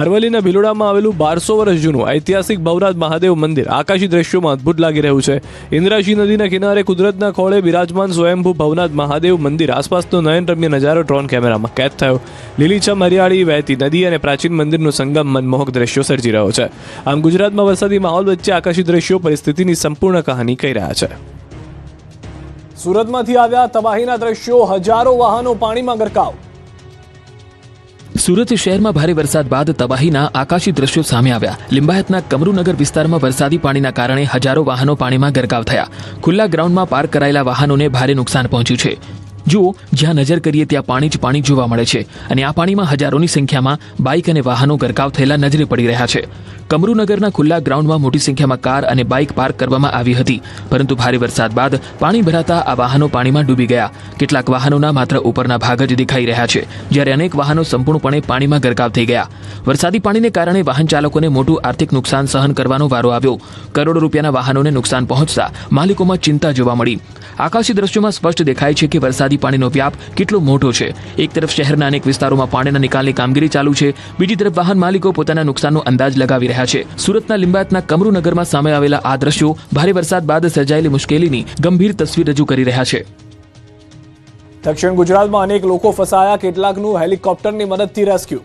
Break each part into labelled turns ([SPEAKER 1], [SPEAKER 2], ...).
[SPEAKER 1] અરવલ્લીના ભિલોડામાં આવેલું 1200 વર્ષ જૂનું ઐતિહાસિક ભવનાથ મહાદેવ મંદિર આકાશી દ્રશ્યોમાં અદ્ભુત લાગી રહ્યું છે. ઇન્દ્રાશી નદીના કિનારે કુદરતના ખોળે બિરાજમાન સ્વયંભૂ ભવનાથ મહાદેવ મંદિર આસપાસનો નયનરમ્ય નજારો ડ્રોન કેમેરામાં કેદ થયો. લીલીછમ હરિયાળી, વહેતી નદી અને પ્રાચીન મંદિરનો સંગમ મનમોહક દ્રશ્યો સર્જી રહ્યો છે. આમ ગુજરાતમાં વરસાદી માહોલ વચ્ચે આકાશી દ્રશ્યો પરિસ્થિતિની સંપૂર્ણ કહાની કહી રહ્યા છે. સુરતમાંથી આવ્યા તબાહીના દ્રશ્યો, હજારો વાહનો પાણીમાં ગરકાવ.
[SPEAKER 2] સુરત શહેરમાં ભારે વરસાદ બાદ તબાહીના આકાશી દ્રશ્યો સામે આવ્યા. લિંબાયતના કમરુનગર વિસ્તારમાં વરસાદી પાણીના કારણે હજારો વાહનો પાણીમાં ગરકાવ થયા. ખુલ્લા ગ્રાઉન્ડમાં પાર્ક કરાયેલા વાહનોને ભારે નુકસાન પહોંચ્યું છે. જુઓ, જ્યાં નજર કરીએ ત્યાં પાણી જ પાણી જોવા મળે છે અને આ પાણીમાં હજારોની સંખ્યામાં બાઇક અને વાહનો ગરકાવ થયેલા નજરે પડી રહ્યા છે. કમરુનગરના ખુલ્લા ગ્રાઉન્ડમાં મોટી સંખ્યામાં કાર અને બાઇક પાર્ક કરવામાં આવી હતી, પરંતુ ભારે વરસાદ બાદ પાણી ભરાતા આ વાહનો પાણીમાં ડૂબી ગયા. કેટલાક વાહનોના માત્ર ઉપરના ભાગ જ દેખાઈ રહ્યા છે, જ્યારે અનેક વાહનો સંપૂર્ણપણે પાણીમાં ગરકાવ થઈ ગયા. વરસાદી પાણીને કારણે વાહન ચાલકોને મોટું આર્થિક નુકસાન સહન કરવાનો વારો આવ્યો. કરોડો રૂપિયાના વાહનોને નુકસાન પહોંચતા માલિકોમાં ચિંતા જોવા મળી. આકાશી દ્રશ્યોમાં સ્પષ્ટ દેખાય છે કે વરસાદી પાણીનો વ્યાપ કેટલો મોટો છે. એક તરફ શહેરના અનેક વિસ્તારોમાં પાણીના નિકાલની કામગીરી ચાલુ છે, બીજી તરફ વાહન માલિકો પોતાના નુકસાનનો અંદાજ લગાવી રહ્યા છે. સુરતના લિંબાયતના કમરુનગરમાં સામે આવેલા આ દ્રશ્યો ભારે વરસાદ બાદ સર્જાયેલી મુશ્કેલીની ગંભીર તસવીર રજૂ કરી રહ્યા છે.
[SPEAKER 1] દક્ષિણ ગુજરાતમાં અનેક લોકો ફસાયા, કેટલાકનું હેલિકોપ્ટરની મદદથી રેસ્ક્યુ.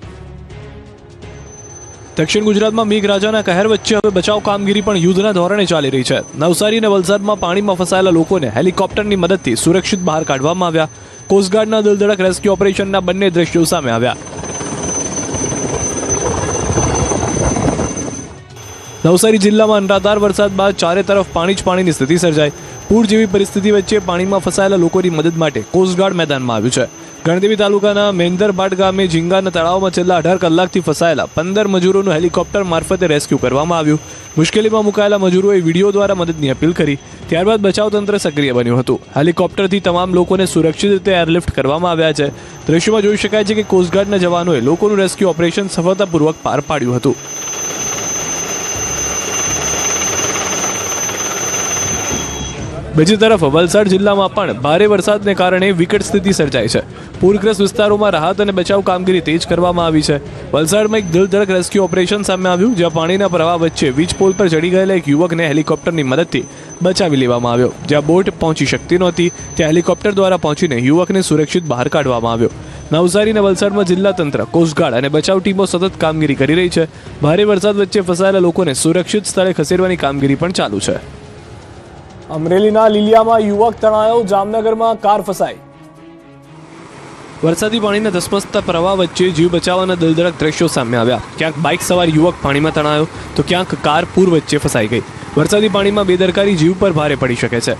[SPEAKER 1] દક્ષિણ ગુજરાતમાં મેઘરાજાના કહેર વચ્ચે હવે બચાવ કામગીરી પણ યુદ્ધના ધોરણે ચાલી રહી છે. નવસારી અને વલસાડમાં પાણીમાં ફસાયેલા લોકોને હેલિકોપ્ટરની મદદથી સુરક્ષિત બહાર કાઢવામાં આવ્યા. કોસ્ટગાર્ડના દિલધડક રેસ્ક્યુ ઓપરેશનના બંને દ્રશ્યો સામે આવ્યા. નવસારી જિલ્લામાં અનરાધાર વરસાદ બાદ ચારે તરફ પાણી જ પાણીની સ્થિતિ સર્જાઈ. પૂર જેવી પરિસ્થિતિ વચ્ચે પાણીમાં ફસાયેલા લોકોની મદદ માટે કોસ્ટગાર્ડ મેદાનમાં આવ્યું છે. ગણદેવી તાલુકાના મેંદરબાટ ગામે ઝીંગાના તળાવમાં છેલ્લા 18 કલાકથી ફસાયેલા 15 મજૂરોનું હેલિકોપ્ટર મારફતે રેસ્ક્યુ કરવામાં આવ્યું. મુશ્કેલીમાં મુકાયેલા મજૂરોએ વિડીયો દ્વારા મદદની અપીલ કરી. ત્યારબાદ બચાવ તંત્ર સક્રિય બન્યું હતું. હેલિકોપ્ટરથી તમામ લોકોને સુરક્ષિત રીતે એરલિફ્ટ કરવામાં આવ્યા છે. દ્રશ્યોમાં જોઈ શકાય છે કે કોસ્ટગાર્ડના જવાનોએ લોકોનું રેસ્ક્યુ ઓપરેશન સફળતાપૂર્વક પાર પાડ્યું હતું. બીજી તરફ વલસાડ જિલ્લામાં પણ ભારે વરસાદને કારણે વિકટ સ્થિતિ સર્જાઈ છે. પૂરગ્રસ્ત વિસ્તારોમાં રાહત અને બચાવ કામગીરી તેજ કરવામાં આવી છે. વલસાડમાં એક દિલધડક રેસ્ક્યુ ઓપરેશન સામે આવ્યું, જ્યાં પાણીના પ્રવાહ વચ્ચે વીજ પોલ પર ચડી ગયેલા એક યુવકને હેલિકોપ્ટરની મદદથી બચાવી લેવામાં આવ્યો. જ્યાં બોટ પહોંચી શકતી નહોતી, ત્યાં હેલિકોપ્ટર દ્વારા પહોંચીને યુવકને સુરક્ષિત બહાર કાઢવામાં આવ્યો. નવસારી અને વલસાડમાં જિલ્લા તંત્ર, કોસ્ટગાર્ડ અને બચાવ ટીમો સતત કામગીરી કરી રહી છે. ભારે વરસાદ વચ્ચે ફસાયેલા લોકોને સુરક્ષિત સ્થળે ખસેડવાની કામગીરી પણ ચાલુ છે. અમરેલીના લીલિયામાં યુવક તણાયો, જામનગરમાં કાર ફસાઈ. વરસાદી પાણીના ધસમસતા પ્રવાહ વચ્ચે જીવ બચાવવાના દિલધડક દ્રશ્યો સામે આવ્યા. ક્યાંક બાઇક સવાર યુવક પાણીમાં તણાયો તો ક્યાંક કાર પૂર વચ્ચે ફસાઈ ગઈ. વરસાદી પાણીમાં બેદરકારી જીવ પર ભારે પડી શકે છે.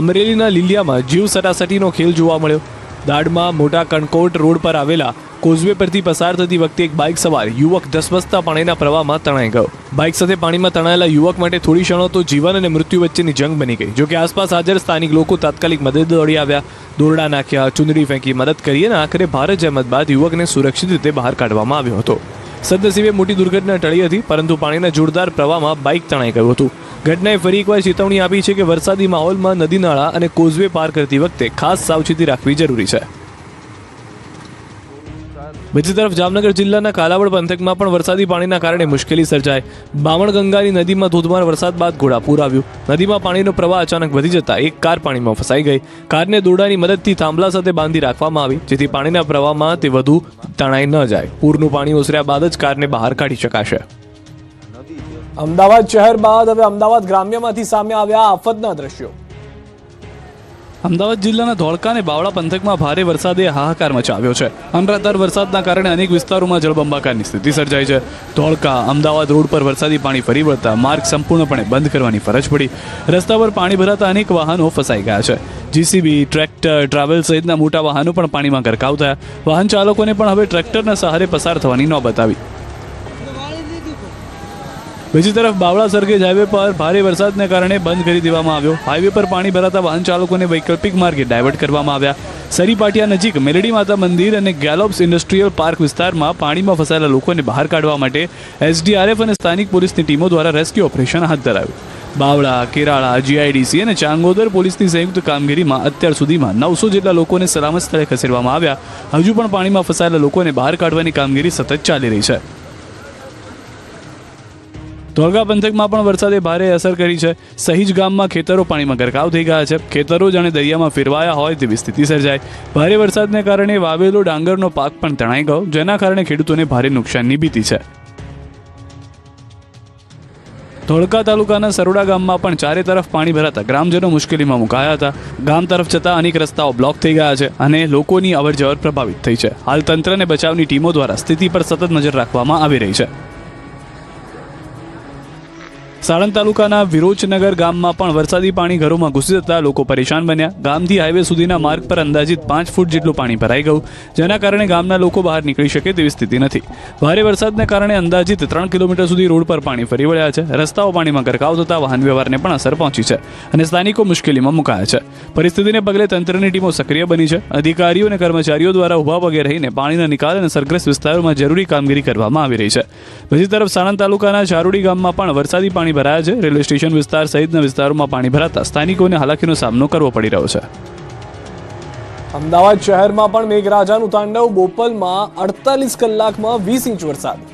[SPEAKER 1] અમરેલીના લીલિયામાં જીવ સટાસટીનો ખેલ જોવા મળ્યો. દાડમાં મોટા કણકોટ રોડ પર આવેલા કોઝવે પરથી પસાર થતી વખતે એક બાઇક સવાર યુવક ધસમસતા પાણીના પ્રવાહમાં તણાઈ ગયો. બાઇક સાથે પાણીમાં તણાયેલા યુવક માટે થોડી ક્ષણો તો જીવન અને મૃત્યુ વચ્ચેની જંગ બની ગઈ. જોકે આસપાસ હાજર સ્થાનિક લોકો તાત્કાલિક મદદ દોડી આવ્યા. દોરડા નાખ્યા, ચુંદડી ફેંકી મદદ કરી અને આખરે ભારે જહેમત બાદ યુવકને સુરક્ષિત રીતે બહાર કાઢવામાં આવ્યો હતો. સદનસીબે મોટી દુર્ઘટના ટળી હતી, પરંતુ પાણીના જોરદાર પ્રવાહમાં બાઇક તણાઈ ગયું હતું. ઘટનાએ ફરી એકવાર ચેતવણી આપી છે કે વરસાદી માહોલમાં નદી નાળા અને કોઝવે પાર કરતી વખતે ખાસ સાવચેતી રાખવી જરૂરી છે. બીજી તરફ જામનગર જિલ્લાના કાલાવડ પંથકમાં પણ વરસાદી પાણીના કારણે મુશ્કેલી સર્જાઈ. બામણગંગાની નદીમાં ધોધમાર વરસાદ બાદ ઘોડાપૂર આવ્યું. નદીમાં પાણીનો પ્રવાહ અચાનક વધી જતા એક કાર પાણીમાં ફસાઈ ગઈ. કારને દોરડાની મદદથી થાંભલા સાથે બાંધી રાખવામાં આવી, જેથી પાણીના પ્રવાહમાં તે વધુ તણાઈ ન જાય. પૂરનું પાણી ઓસર્યા બાદ જ કારને બહાર કાઢી શકાશે. અમદાવાદ શહેર બાદ હવે અમદાવાદ ગ્રામ્યમાંથી સામે આવ્યા આફતના દ્રશ્યો. અમદાવાદ જિલ્લાના ધોળકા અને બાવળા પંથકમાં ભારે વરસાદે હાહાકાર મચાવ્યો છે. અનરાધાર વરસાદના કારણે અનેક વિસ્તારોમાં જળબંબાકારની સ્થિતિ સર્જાઈ છે. ધોળકા અમદાવાદ રોડ પર વરસાદી પાણી ફરી વળતા માર્ગ સંપૂર્ણપણે બંધ કરવાની ફરજ પડી. રસ્તા પર પાણી ભરાતા અનેક વાહનો ફસાઈ ગયા છે. જીસીબી, ટ્રેક્ટર, ટ્રાવેલ સહિતના મોટા વાહનો પણ પાણીમાં ગરકાવ થયા. વાહન ચાલકોને પણ હવે ટ્રેક્ટરના સહારે પસાર થવાની નોબત આવી. બીજી તરફ બાવળા સરખેજ હાઈવે પર ભારે વરસાદને કારણે બંધ કરી દેવામાં આવ્યો. હાઈવે પર પાણી ભરાતા વાહન ચાલકોને વૈકલ્પિક માર્ગે ડાયવર્ટ કરવામાં આવ્યા. સરી પાટિયા નજીક મેલડી માતા મંદિર અને ગેલોપ્સ ઇન્ડસ્ટ્રીયલ પાર્ક વિસ્તારમાં પાણીમાં ફસાયેલા લોકોને બહાર કાઢવા માટે એસડીઆરએફ અને સ્થાનિક પોલીસની ટીમો દ્વારા રેસ્ક્યુ ઓપરેશન હાથ ધરાયું. બાવળા, કેરાળા, જીઆઈડીસી અને ચાંગોદર પોલીસની સંયુક્ત કામગીરીમાં અત્યાર સુધીમાં 900 જેટલા લોકોને સલામત સ્થળે ખસેડવામાં આવ્યા. હજુ પણ પાણીમાં ફસાયેલા લોકોને બહાર કાઢવાની કામગીરી સતત ચાલી રહી છે. ધોળકા પંથકમાં પણ વરસાદે ભારે અસર કરી છે. સહીજ ગામમાં ખેતરો પાણીમાં ગરકાવ થઈ ગયા છે. ખેતરો જાણે દરિયામાં ફેરવાયા હોય તેવી સ્થિતિ સર્જાઈ. ભારે વરસાદને કારણે વાવેલો ડાંગરનો પાક પણ તણાઈ ગયો, જેના કારણે ખેડૂતોને ભારે નુકસાનની ભીતિ છે. ધોળકા તાલુકાના સરોડા ગામમાં પણ ચારે તરફ પાણી ભરાતા ગ્રામજનો મુશ્કેલીમાં મુકાયા હતા. ગામ તરફ જતા અનેક રસ્તાઓ બ્લોક થઈ ગયા છે અને લોકોની અવરજવર પ્રભાવિત થઈ છે. હાલ તંત્ર અને બચાવની ટીમો દ્વારા સ્થિતિ પર સતત નજર રાખવામાં આવી રહી છે. સાણંદ તાલુકાના વિરોચનગર ગામમાં પણ વરસાદી પાણી ઘરોમાં ઘૂસી જતા લોકો પરેશાન બન્યા. ગામથી હાઈવે સુધીના માર્ગ પર અંદાજિત 5 ફૂટ જેટલું પાણી ભરાઈ ગયું, જેના કારણે ગામના લોકો બહાર નીકળી શકે તેવી સ્થિતિ નથી. ભારે વરસાદને કારણે અંદાજિત 3 કિલોમીટર સુધી રોડ પર પાણી ફરી વળ્યા છે. રસ્તાઓ પાણીમાં ગરકાવ થતા વાહન વ્યવહારને પણ અસર પહોંચી છે અને સ્થાનિકો મુશ્કેલીમાં મુકાયા છે. પરિસ્થિતિને પગલે તંત્રની ટીમો સક્રિય બની છે. અધિકારીઓ અને કર્મચારીઓ દ્વારા ઊભા પગે રહીને પાણીના નિકાલ અને અસરગ્રસ્ત વિસ્તારોમાં જરૂરી કામગીરી કરવામાં આવી રહી છે. બીજી તરફ સાણંદ તાલુકાના ચારોડી ગામમાં પણ વરસાદી પાણી ભરાયા છે. રેલવે સ્ટેશન વિસ્તાર સહિતના વિસ્તારોમાં પાણી ભરાતા સ્થાનિકોને હાલાકીનો સામનો કરવો પડી રહ્યો છે.
[SPEAKER 3] અમદાવાદ શહેરમાં પણ મેઘરાજાનું તાંડવ. બોપલમાં 48 કલાકમાં 20 ઇંચ વરસાદ.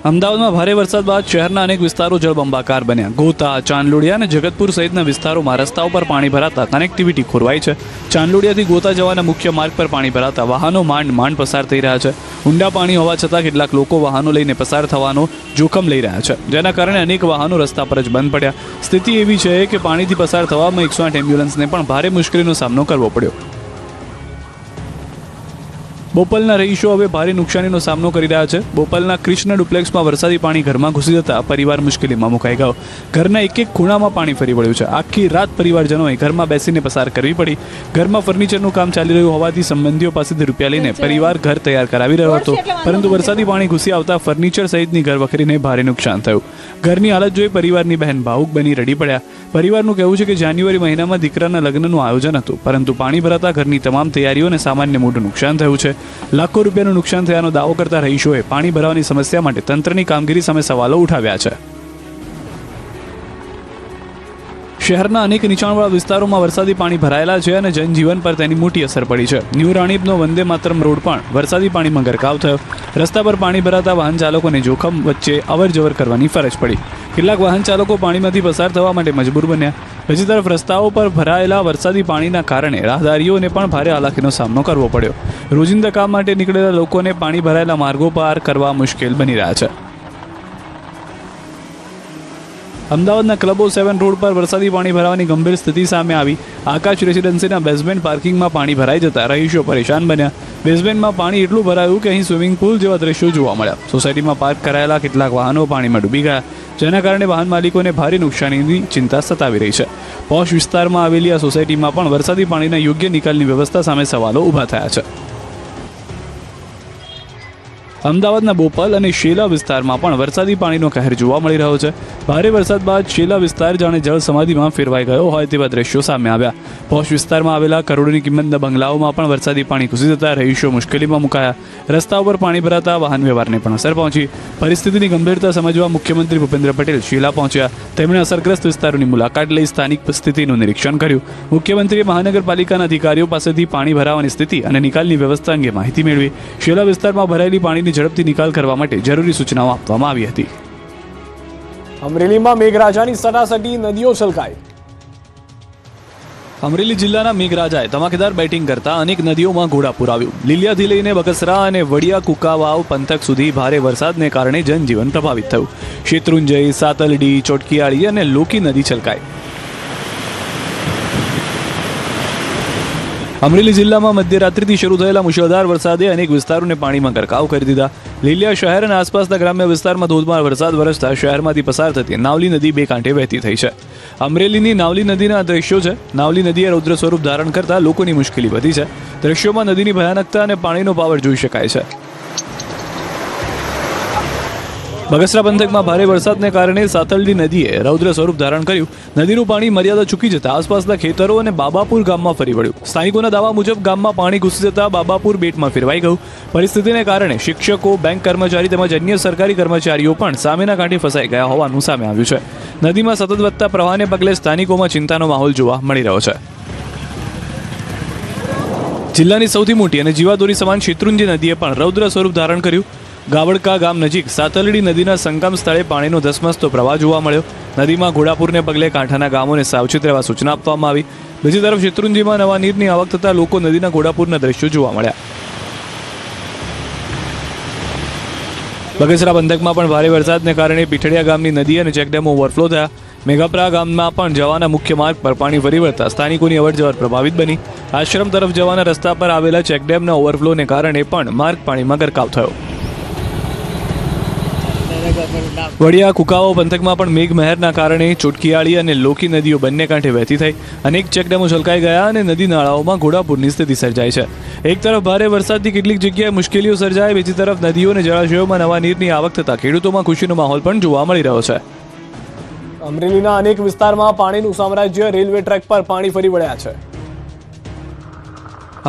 [SPEAKER 1] અમદાવાદમાં ભારે વરસાદ બાદ શહેરના અનેક વિસ્તારો જળબંબાકાર બન્યા. ગોતા, ચાંદલોડિયા અને જગતપુર સહિતના વિસ્તારોમાં રસ્તાઓ પર પાણી ભરાતા કનેક્ટિવિટી ખોરવાઈ છે. ચાંદલોડિયાથી ગોતા જવાના મુખ્ય માર્ગ પર પાણી ભરાતા વાહનો માંડ પસાર થઈ રહ્યા છે. ઊંડા પાણી હોવા છતાં કેટલાક લોકો વાહનો લઈને પસાર થવાનો જોખમ લઈ રહ્યા છે, જેના કારણે અનેક વાહનો રસ્તા પર જ બંધ પડ્યા. સ્થિતિ એવી છે કે પાણીથી પસાર થવામાં 108 એમ્બ્યુલન્સને પણ ભારે મુશ્કેલીનો સામનો કરવો પડ્યો. બોપલના રહીશો હવે ભારે નુકસાનીનો સામનો કરી રહ્યા છે. બોપલના કૃષ્ણ ડુપ્લેક્સમાં વરસાદી પાણી ઘરમાં ઘૂસી જતા પરિવાર મુશ્કેલીમાં મુકાઈ ગયો. ઘરના એક ખૂણામાં પાણી ફરી વળ્યું છે. આખી રાત પરિવારજનોએ ઘરમાં બેસીને પસાર કરવી પડી. ઘરમાં ફર્નિચરનું કામ ચાલી રહ્યું હોવાથી સંબંધીઓ પાસેથી રૂપિયા લઈને પરિવાર ઘર તૈયાર કરાવી રહ્યો હતો, પરંતુ વરસાદી પાણી ઘૂસી આવતા ફર્નિચર સહિતની ઘરવખરીને ભારે નુકસાન થયું. ઘરની હાલત જોઈ પરિવારની બહેન ભાવુક બની રડી પડ્યા. પરિવારનું કહેવું છે કે જાન્યુઆરી મહિનામાં દીકરાના લગ્નનું આયોજન હતું, પરંતુ પાણી ભરાતા ઘરની તમામ તૈયારીઓને સામાન્ય મોટું નુકસાન થયું છે. લાખો રૂપિયાનું નુકસાન થયાનો દાવો કરતા રહીશોએ પાણી ભરાવાની સમસ્યા માટે તંત્રની કામગીરી સામે સવાલો ઉઠાવ્યા છે. શહેરના અનેક નીચાણવાળા વિસ્તારોમાં વરસાદી પાણી ભરાયેલા છે અને જનજીવન પર તેની મોટી અસર પડી છે. ન્યૂ રાણીપનો વંદે માતરમ રોડ પણ વરસાદી પાણીમાં ગરકાવ થયો. રસ્તા પર પાણી ભરાતા વાહન ચાલકોને જોખમ વચ્ચે અવરજવર કરવાની ફરજ પડી. કેટલાક વાહન ચાલકો પાણીમાંથી પસાર થવા માટે મજબૂર બન્યા. બીજી તરફ રસ્તાઓ પર ભરાયેલા વરસાદી પાણીના કારણે રાહદારીઓને પણ ભારે હાલાકીનો સામનો કરવો પડ્યો. રોજિંદા કામ માટે નીકળેલા લોકોને પાણી ભરાયેલા માર્ગો પાર કરવા મુશ્કેલ બની રહ્યા છે. અમદાવાદના ક્લબો 7 રોડ પર વરસાદી પાણી ભરાવાની ગંભીર સ્થિતિ સામે આવી. આકાશ રેસિડેન્સીના બેઝમેન્ટ પાર્કિંગમાં પાણી ભરાઈ જતા રહીશો પરેશાન બન્યા. બેઝમેન્ટમાં પાણી એટલું ભરાયું કે અહીં સ્વિમિંગ પુલ જેવા દ્રશ્યો જોવા મળ્યા. સોસાયટીમાં પાર્ક કરાયેલા કેટલાક વાહનો પાણીમાં ડૂબી ગયા, જેના કારણે વાહન માલિકોને ભારે નુકસાનીની ચિંતા સતાવી રહી છે. પોશ વિસ્તારમાં આવેલી આ સોસાયટીમાં પણ વરસાદી પાણીના યોગ્ય નિકાલની વ્યવસ્થા સામે સવાલો ઊભા થયા છે. અમદાવાદના બોપલ અને શેલા વિસ્તારમાં પણ વરસાદી પાણીનો કહેર જોવા મળી રહ્યો છે. ભારે વરસાદ બાદ શેલા વિસ્તાર જાણે જળ સમાધિમાં ફેરવાઈ ગયો હોય તેવા દ્રશ્યો સામે આવ્યા. પોશ વિસ્તારમાં આવેલા કરોડોની કિંમતના બંગલાઓમાં પણ વરસાદી પાણી ઘૂસી જતા રહીશો મુશ્કેલીમાં મુકાયા. રસ્તા ઉપર પાણી ભરાતા વાહન વ્યવહારને પણ અસર પહોંચી. પરિસ્થિતિની ગંભીરતા સમજવા મુખ્યમંત્રી ભૂપેન્દ્ર પટેલ શેલા પહોંચ્યા. તેમણે અસરગ્રસ્ત વિસ્તારોની મુલાકાત લઈ સ્થાનિક સ્થિતિનું નિરીક્ષણ કર્યું. મુખ્યમંત્રીએ મહાનગરપાલિકાના અધિકારીઓ પાસેથી પાણી ભરાવાની સ્થિતિ અને નિકાલની વ્યવસ્થા અંગે માહિતી મેળવી. શેલા વિસ્તારમાં ભરાયેલી પાણીની ઝડપથી નિકાલ કરવા માટે જરૂરી સૂચનાઓ આપવામાં આવી હતી.
[SPEAKER 3] અમરેલીમાં મેઘરાજાની સટાસટી, નદીઓ છલકાઈ.
[SPEAKER 1] અમરેલી જિલ્લાના મેઘરાજાએ ધમાકેદાર બેટિંગ કરતા અનેક નદીઓમાં ઘોડાપૂર આવ્યું. લીલિયાથી લઈને બગસરા અને વડિયા કુકાવાવ પંથક સુધી ભારે વરસાદને કારણે જનજીવન પ્રભાવિત થયું. શેત્રુંજય, સાતલડી, ચોટકીયાળી અને લોકી નદી છલકાઈ. અમરેલી જિલ્લામાં મધ્યરાત્રિથી શરૂ થયેલા મુશળધાર વરસાદે અનેક વિસ્તારોને પાણીમાં ગરકાવ કરી દીધા. લીલિયા શહેર અને આસપાસના ગ્રામ્ય વિસ્તારમાં ધોધમાર વરસાદ વરસતા શહેરમાંથી પસાર થતી નાવલી નદી બે કાંઠે વહેતી થઈ છે. અમરેલીની નાવલી નદીના દ્રશ્યો છે. નાવલી નદીએ રૌદ્ર સ્વરૂપ ધારણ કરતા લોકોની મુશ્કેલી વધી છે. દ્રશ્યોમાં નદીની ભયાનકતા અને પાણીનો પાવર જોઈ શકાય છે. બગસરા પંથકમાં ભારે વરસાદને કારણે સાતલડી નદીએ રૌદ્ર સ્વરૂપ ધારણ કર્યું. નદીનું પાણી મર્યાદા ચૂકી જતા આસપાસના ખેતરો અને બાબાપુર ગામમાં ફરી વળ્યું. સ્થાનિકોના દાવા મુજબ ગામમાં પાણી ઘૂસી જતા બાબાપુર બેટમાં ફેરવાઈ ગયું. પરિસ્થિતિને કારણે શિક્ષકો, બેંક કર્મચારી તેમજ અન્ય સરકારી કર્મચારીઓ પણ સામેના કાંઠે ફસાઈ ગયા હોવાનું સામે આવ્યું છે. નદીમાં સતત વધતા પ્રવાહને પગલે સ્થાનિકોમાં ચિંતાનો માહોલ જોવા મળી રહ્યો છે. જિલ્લાની સૌથી મોટી અને જીવાદોરી સમાન શેત્રુંજી નદીએ પણ રૌદ્ર સ્વરૂપ ધારણ કર્યું. ગાવડકા ગામ નજીક સાતલડી નદીના સંગમ સ્થળે પાણીનો ધસમસતો પ્રવાહ જોવા મળ્યો. નદીમાં ઘોડાપૂરને પગલે કાંઠાના ગામોને સાવચેત રહેવા સૂચના આપવામાં આવી. બીજી તરફ શેત્રુંજીમાં નવા નીરની આવક થતાં લોકો નદીના ઘોડાપૂરના દ્રશ્યો જોવા મળ્યા. બગસરા પંથકમાં પણ ભારે વરસાદને કારણે પીઠડિયા ગામની નદી અને ચેકડેમો ઓવરફ્લો થયા. મેઘાપરા ગામમાં પણ જવાના મુખ્ય માર્ગ પર પાણી ફરી વળતા સ્થાનિકોની અવરજવર પ્રભાવિત બની. આશ્રમ તરફ જવાના રસ્તા પર આવેલા ચેકડેમના ઓવરફ્લોને કારણે પણ માર્ગ પાણીમાં ગરકાવ થયો. વડિયા કુકાવા પંથકમાં પણ મેઘમહેરના કારણે ચોટકીયાળી અને લોકી નદીઓ બંને કાંઠે વહેતી થઈ. અનેક ચેકડેમો છલકાઈ ગયા અને નદી નાળાઓમાં ઘોડાપૂરની સ્થિતિ સર્જાઈ છે. એક તરફ ભારે વરસાદથી કેટલીક જગ્યાએ મુશ્કેલીઓ સર્જાય, બીજી તરફ નદીઓ અને જળાશયોમાં નવા નીરની આવક થતાં ખેડૂતોમાં ખુશીનો માહોલ પણ જોવા મળી રહ્યો છે.
[SPEAKER 3] અમરેલીના અનેક વિસ્તારમાં પાણીનું સામ્રાજ્ય. રેલવે ટ્રેક પર પાણી ફરી વળ્યા છે.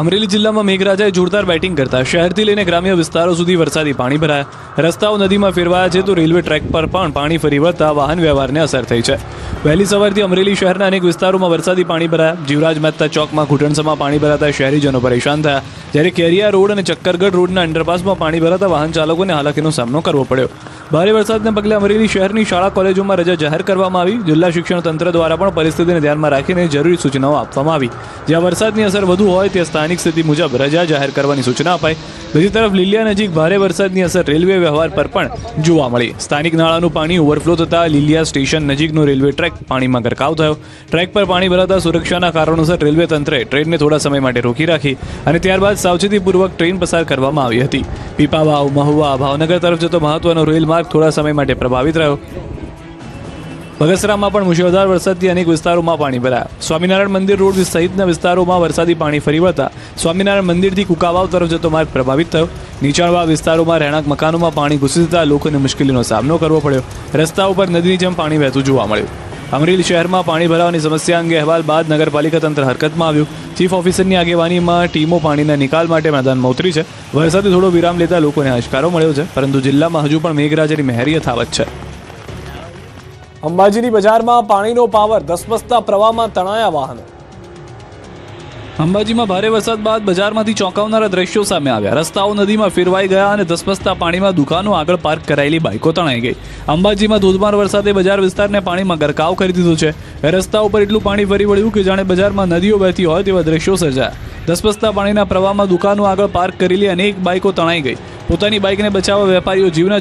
[SPEAKER 1] અમરેલી જિલ્લામાં મેઘરાજાએ જોરદાર બેટિંગ કરતા શહેરથી લઈને ગ્રામ્ય વિસ્તારો સુધી વરસાદી પાણી ભરાયા. રસ્તાઓ નદીમાં ફેરવાયા છે તો રેલવે ટ્રેક પર પણ પાણી ફરી વળતા વાહન વ્યવહારને અસર થઈ છે. વહેલી સવારથી અમરેલી શહેરના અનેક વિસ્તારોમાં વરસાદી પાણી ભરાયા. જીવરાજ મહેતા ચોકમાં ઘૂંટણસમાં પાણી ભરાતા શહેરીજનો પરેશાન થયા. જ્યારે કેરિયા રોડ અને ચક્કરગઢ રોડના અંડરપાસમાં પાણી ભરાતા વાહન ચાલકોને હાલાકીનો સામનો કરવો પડ્યો. ભારે વરસાદને પગલે અમરેલી શહેરની શાળા કોલેજોમાં રજા જાહેર કરવામાં આવી. જિલ્લા શિક્ષણ તંત્ર દ્વારા પણ પરિસ્થિતિને ધ્યાનમાં રાખીને જરૂરી સૂચનાઓ આપવામાં આવી. જ્યાં વરસાદની અસર વધુ હોય ત્યાં સ્થાનિક સ્થિતિ મુજબ રજા જાહેર કરવાની સૂચના અપાઈ. બીજી તરફ લીલિયા નજીક ભારે વરસાદની અસર રેલવે વ્યવહાર પર પણ જોવા મળી. સ્થાનિક નાળાનું પાણી ઓવરફ્લો થતાં લીલિયા સ્ટેશન નજીકનો રેલવે ટ્રેક પાણીમાં ગરકાવ થયો. ટ્રેક પર પાણી ભરાતા સુરક્ષાના કારણોસર રેલવે તંત્રે ટ્રેનને થોડા સમય માટે રોકી રાખી અને ત્યારબાદ સાવચેતીપૂર્વક ટ્રેન પસાર કરવામાં આવી હતી. પીપાવાવ, મહુવા, ભાવનગર તરફ જતો મહત્વનો રેલ માર્ગ થોડા સમય માટે પ્રભાવિત રહ્યો. બગસરામાં પણ મુશળધાર વરસાદથી અનેક વિસ્તારોમાં પાણી ભરાયા. સ્વામિનારાયણ મંદિર રોડ સહિતના વિસ્તારોમાં વરસાદી પાણી ફરી વળતા સ્વામિનારાયણ મંદિરથી કુકાવાવ તરફ જતો માર્ગ પ્રભાવિત થયો. નીચાણવાળા વિસ્તારોમાં રહેણાંક મકાનોમાં પાણી ઘૂસી જતા લોકોને મુશ્કેલીનો સામનો કરવો પડ્યો. રસ્તા ઉપર નદીની જેમ પાણી વહેતું જોવા મળ્યું. અમરેલી શહેરમાં પાણી ભરાવાની સમસ્યા અંગે અહેવાલ બાદ નગરપાલિકા તંત્ર હરકતમાં આવ્યું. ચીફ ઓફિસરની આગેવાનીમાં ટીમો પાણીના નિકાલ માટે મેદાનમાં ઉતરી છે. વરસાદે થોડો વિરામ લેતા લોકોને આશકારો મળ્યો છે, પરંતુ જિલ્લામાં હજુ પણ મેઘરાજાની મહેર યથાવત છે.
[SPEAKER 3] અંબાજીની બજારમાં પાણીનો પાવર. ધસમસતા પ્રવાહમાં તણાયા વાહનો.
[SPEAKER 1] અંબાજીમાં ભારે વરસાદ બાદ બજારમાંથી ચોંકાવનારા દ્રશ્યો સામે આવ્યા. રસ્તાઓ નદીમાં ફેરવાઈ ગયા અને ધસમસતા પાણીમાં દુકાનો આગળ પાર્ક કરાયેલી બાઇકો તણાઈ ગઈ. અંબાજીમાં ધોધમાર વરસાદે બજાર વિસ્તારને પાણીમાં ગરકાવ કરી દીધો છે. રસ્તા ઉપર એટલું પાણી ફરી વળ્યું કે જાણે બજારમાં નદીઓ વહેતી હોય તેવા દ્રશ્યો સર્જાયા. ધસમસતા પાણીના પ્રવાહમાં દુકાનો આગળ પાર્ક કરેલી અનેક બાઇકો તણાઈ ગઈ. પોતાની બાઇકને બચાવવા વેપારીઓ જીવના